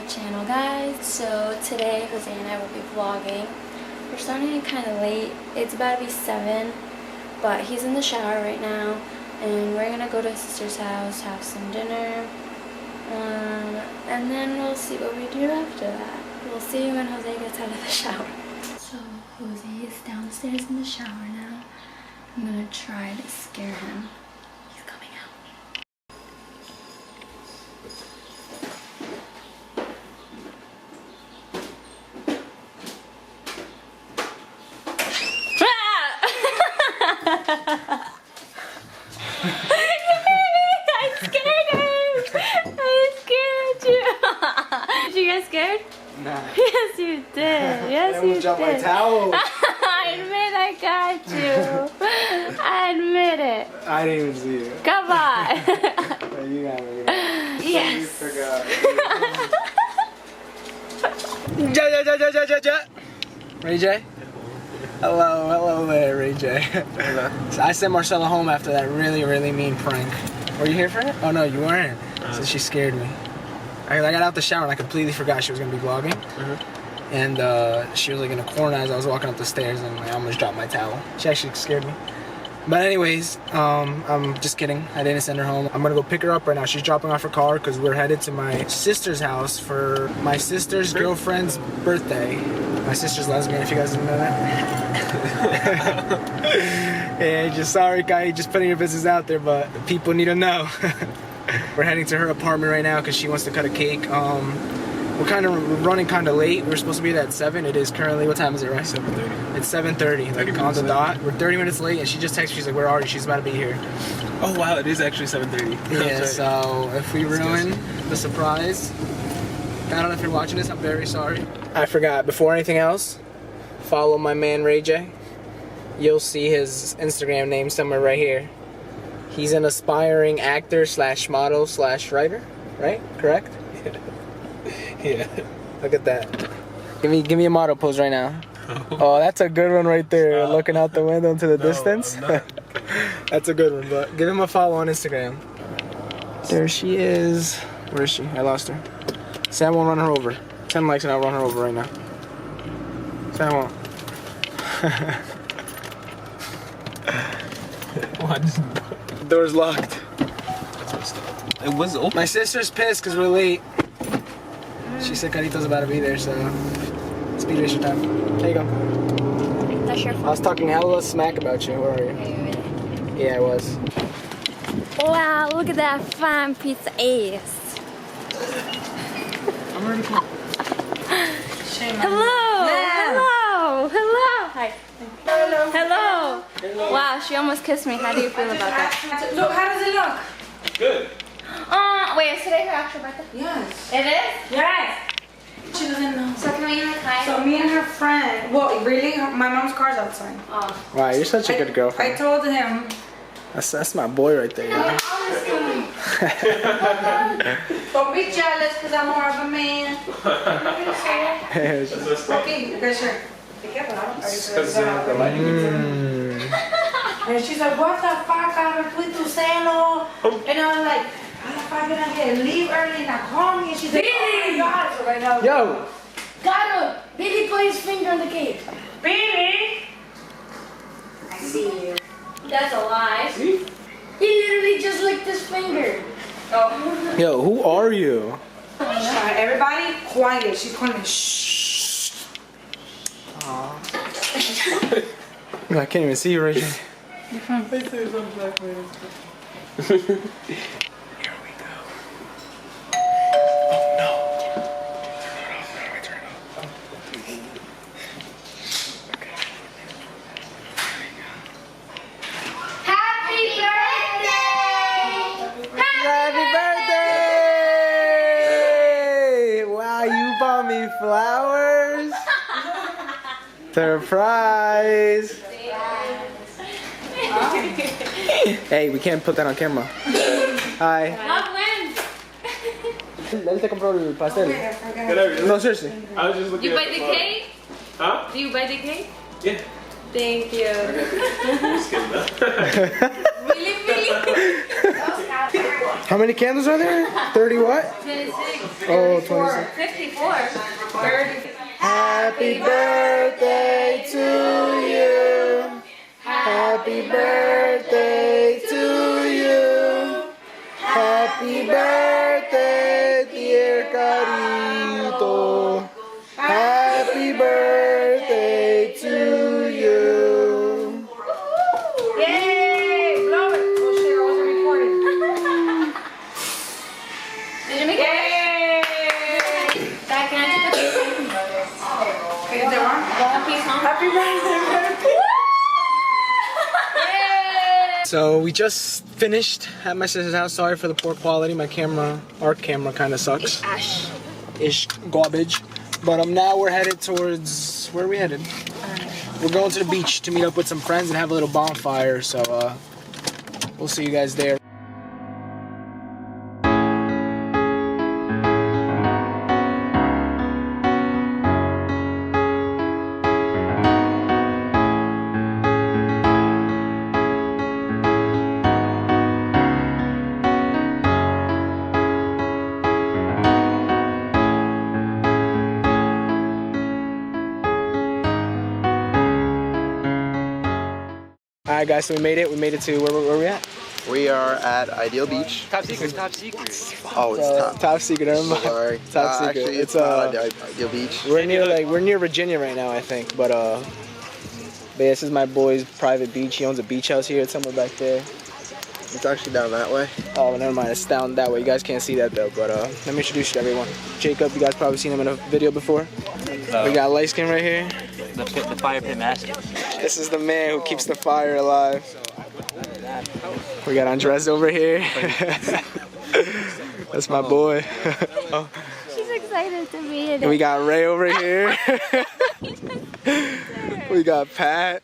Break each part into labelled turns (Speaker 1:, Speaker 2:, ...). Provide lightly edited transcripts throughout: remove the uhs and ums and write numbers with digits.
Speaker 1: channel, guys. So today Jose and I will be vlogging. We're starting it kind of late. It's about to be 7, but he's in the shower right now, and we're gonna go to his sister's house, have some dinner, and then we'll see what we do after that. We'll see when Jose gets out of the shower. So Jose is downstairs in the shower now. I'm gonna try to scare him. He's coming out. I scared him! I scared you! Did you get scared?
Speaker 2: Nah.
Speaker 1: Yes, you did. Yes, you did.
Speaker 2: Drop my towel.
Speaker 1: I admit I got you. I admit it.
Speaker 2: I didn't even see it.
Speaker 1: Come on.
Speaker 2: You got me.
Speaker 1: Yes.
Speaker 2: You forgot. Ja. Ray J? Hello there, Ray J. Hello. So I sent Marcela home after that really mean prank. Were you here for it? Oh no, you weren't. So she scared me. I got out the shower and I completely forgot she was gonna be vlogging. And she was like in a corner as I was walking up the stairs, and I almost dropped my towel. She actually scared me. But anyways, I'm just kidding. I didn't send her home. I'm gonna go pick her up right now. She's dropping off her car because we're headed to my sister's house for my sister's girlfriend's birthday. My sister's lesbian, if you guys didn't know that. Yeah, just sorry, Kai, just putting your business out there, but people need to know. We're heading to her apartment right now because she wants to cut a cake. We're running kind of late. We're supposed to be there at 7. It is currently, what time is it, right? 7:30. It's 7:30, like on the dot. We're 30 minutes late, and she just texted me. She's like, where are you? She's about to be here.
Speaker 3: Oh wow, it is actually 7:30.
Speaker 2: Yeah, so if we ruin the surprise, I don't know if you're watching this, I'm very sorry. I forgot, before anything else, follow my man Ray J. You'll see his Instagram name somewhere right here. He's an aspiring actor / model / writer, right? Correct?
Speaker 3: Yeah.
Speaker 2: Look at that. Give me a model pose right now. Oh, that's a good one right there. Looking out the window into the distance. That's a good one, but give him a follow on Instagram. There she is. Where is she? I lost her. Say I won't run her over. 10 likes and I'll run her over right now. Say I won't.
Speaker 3: What?
Speaker 2: Door's locked.
Speaker 3: It was open.
Speaker 2: My sister's pissed because we're late. She said Carito's about to be there, so speed racer time. There you go.
Speaker 1: That's your fault.
Speaker 2: I was talking hella smack about you. Where are you?
Speaker 1: Really?
Speaker 2: Yeah, I was.
Speaker 1: Wow, look at that fine piece of ass.
Speaker 2: I'm already cool.
Speaker 1: Hello! Hello! Hello! Hi. Hello. Hello. Hello. Wow, she almost kissed me. How do you feel about that?
Speaker 4: Look, how does it look?
Speaker 3: Good.
Speaker 1: Wait, is today her actual birthday?
Speaker 4: Yes.
Speaker 1: It is?
Speaker 4: Yes. She doesn't know.
Speaker 1: So can we like hide?
Speaker 4: So me and her friend, well, really, my mom's car's outside.
Speaker 1: Oh.
Speaker 2: Wow, you're such a good girlfriend.
Speaker 4: I told him.
Speaker 2: That's my boy right there. Yeah.
Speaker 4: Don't be jealous because I'm more of a man. Okay, you guys sure. Be careful, And she's like, what the fuck, I'm with tu celo? And I was like, how the fuck did I get leave early and not call me? And she's like, oh my God. So right now,
Speaker 2: Yo!
Speaker 5: Got him! Billy put his finger on the cake.
Speaker 4: Billy!
Speaker 5: I see you.
Speaker 1: That's a lie.
Speaker 5: He literally just licked his finger.
Speaker 4: Oh.
Speaker 2: Yo, who are you?
Speaker 4: Everybody quiet. She's calling me shh.
Speaker 2: I can't even see you right here. Flowers. Surprise. Hey, we can't put that on camera. Hi.
Speaker 1: Not wins.
Speaker 2: Él te compró el pastel. No, seriously.
Speaker 3: I was just looking
Speaker 1: You
Speaker 3: at
Speaker 1: buy the cake?
Speaker 3: Huh?
Speaker 1: Do you buy the cake?
Speaker 3: Yeah.
Speaker 1: Thank you.
Speaker 3: Just kidding, though.
Speaker 1: Really?
Speaker 2: How many candles are there? 30 what?
Speaker 1: 26.
Speaker 2: Oh, 26.
Speaker 1: 54. 30.
Speaker 2: Happy birthday to you. Happy birthday to you. Happy birthday, dear Carito. Happy birthday to you.
Speaker 4: Yay! Blow it. Oh shit, I wasn't recording.
Speaker 1: Did you make it? Dad, can I take a picture?
Speaker 4: Is it on? Happy birthday,
Speaker 2: So we just finished at my sister's house. Sorry for the poor quality. My camera, our camera kind of sucks.
Speaker 1: Ash.
Speaker 2: Ish garbage. But now we're headed towards, where are we headed? We're going to the beach to meet up with some friends and have a little bonfire. So we'll see you guys there. Alright guys, so we made it. We made it to, where we at?
Speaker 6: We are at Ideal Beach.
Speaker 3: Top secret, top secret.
Speaker 6: Oh, it's
Speaker 2: Top secret, everybody.
Speaker 6: Sorry.
Speaker 2: Top secret.
Speaker 6: Actually, it's not Ideal Beach.
Speaker 2: We're near Virginia right now, I think. But yeah, this is my boy's private beach. He owns a beach house here. It's somewhere back there.
Speaker 6: It's actually down that way.
Speaker 2: Oh, never mind. It's down that way. You guys can't see that though. But let me introduce you to everyone. Jacob, you guys probably seen him in a video before. We got light skin right here.
Speaker 7: The fire pit master.
Speaker 2: This is the man who keeps the fire alive. We got Andres over here. That's my boy.
Speaker 1: She's excited to be in
Speaker 2: And we got Ray over here. We got Pat.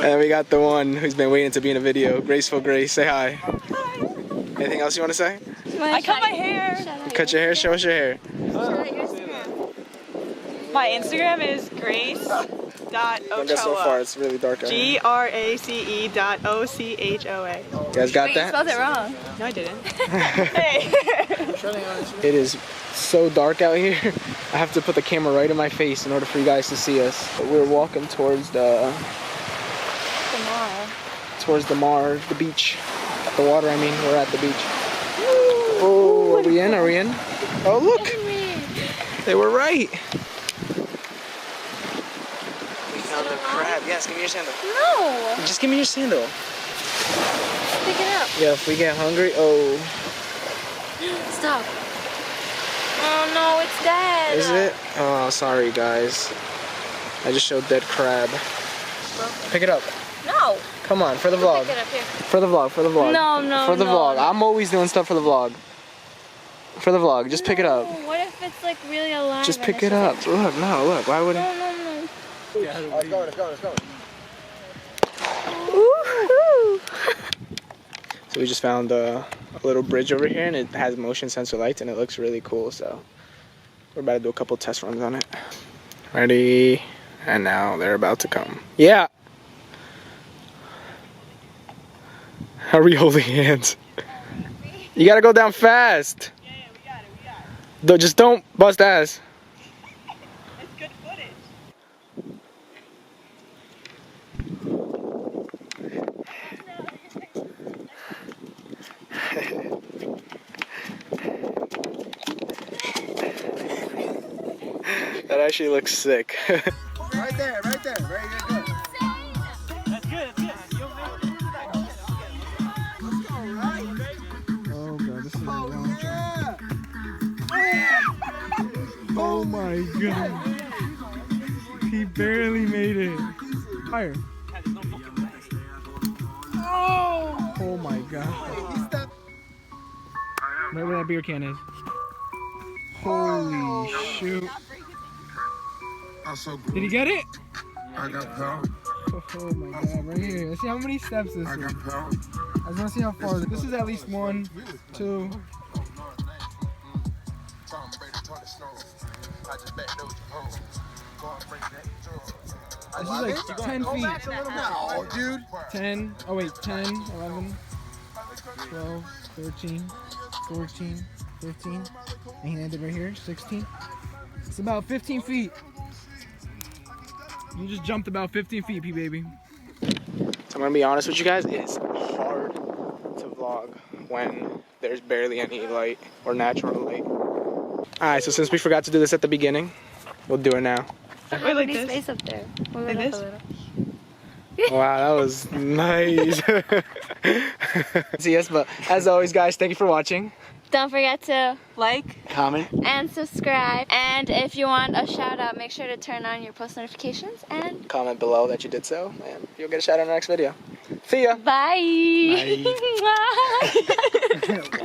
Speaker 2: And we got the one who's been waiting to be in a video, Graceful Grace. Say hi. Anything else you want to say?
Speaker 8: I cut my hair.
Speaker 2: You cut your hair? Show us your hair.
Speaker 8: My Instagram is grace.ochoa.
Speaker 2: Don't get so far. It's really dark out here.
Speaker 8: GRACE.OCHOA.
Speaker 2: You guys got
Speaker 1: You
Speaker 2: that?
Speaker 1: spelled it wrong.
Speaker 8: No, I didn't. Hey.
Speaker 2: It is so dark out here. I have to put the camera right in my face in order for you guys to see us. But we're walking towards the beach. At the water, I mean. We're at the beach. Oh, are we in? Are we in? Oh, look. They were right. We found a crab. Yes, give me your sandal.
Speaker 1: No.
Speaker 2: Just give me your sandal.
Speaker 1: Pick it up.
Speaker 2: Yeah, if we get hungry, oh.
Speaker 1: Stop. Oh no, it's dead.
Speaker 2: Is it? Oh, sorry guys. I just showed dead crab. Pick it up.
Speaker 1: No.
Speaker 2: Come on, for the vlog.
Speaker 1: Pick it up here.
Speaker 2: For the vlog, for the vlog.
Speaker 1: No,
Speaker 2: For the
Speaker 1: no.
Speaker 2: vlog. I'm always doing stuff for the vlog. For the vlog, just pick it up.
Speaker 1: What if it's like really alive?
Speaker 2: Just
Speaker 1: and
Speaker 2: pick
Speaker 1: it's
Speaker 2: it
Speaker 1: just
Speaker 2: up. Look, no, look. Why would it?
Speaker 1: No.
Speaker 6: Let's go, let's go, let's go.
Speaker 1: Woohoo!
Speaker 2: So we just found a little bridge over here, and it has motion sensor lights, and it looks really cool. So we're about to do a couple test runs on it. Ready? And now they're about to come. Yeah. How are we holding hands? You gotta go down fast.
Speaker 8: Yeah, we got it.
Speaker 2: Just don't bust ass.
Speaker 8: It's good footage.
Speaker 2: That actually looks sick.
Speaker 6: Right there, right there. Very good.
Speaker 8: That's good, that's good.
Speaker 2: Oh god, this is Oh my god. He barely made it. Higher. Oh my god. Right where that beer can is. Holy shoot. Did he get it?
Speaker 9: I got power.
Speaker 2: Oh my god, right here. Let's see how many steps this is.
Speaker 9: I got power.
Speaker 2: I just want to see how far. This is at least 1, 2. This is like 10 feet.
Speaker 6: Oh, dude.
Speaker 2: 10. Oh wait, 10, 11. 12, 13, 14, 15. And he landed right here, 16. It's about 15 feet. You just jumped about 15 feet, P-Baby. So I'm gonna be honest with you guys, it's hard to vlog when there's barely any light or natural light. Alright, so since we forgot to do this at the beginning, we'll do it now.
Speaker 1: Wait, like this? Space up there.
Speaker 8: Like this?
Speaker 2: Wow, that was nice. See, yes, but as always, guys, thank you for watching.
Speaker 1: Don't forget to
Speaker 8: Like.
Speaker 2: Comment.
Speaker 1: and subscribe. And if you want a shout out, make sure to turn on your post notifications and
Speaker 2: Comment below that you did so, and you'll get a shout out in the next video. See ya.
Speaker 1: bye.
Speaker 2: Bye.
Speaker 1: Bye.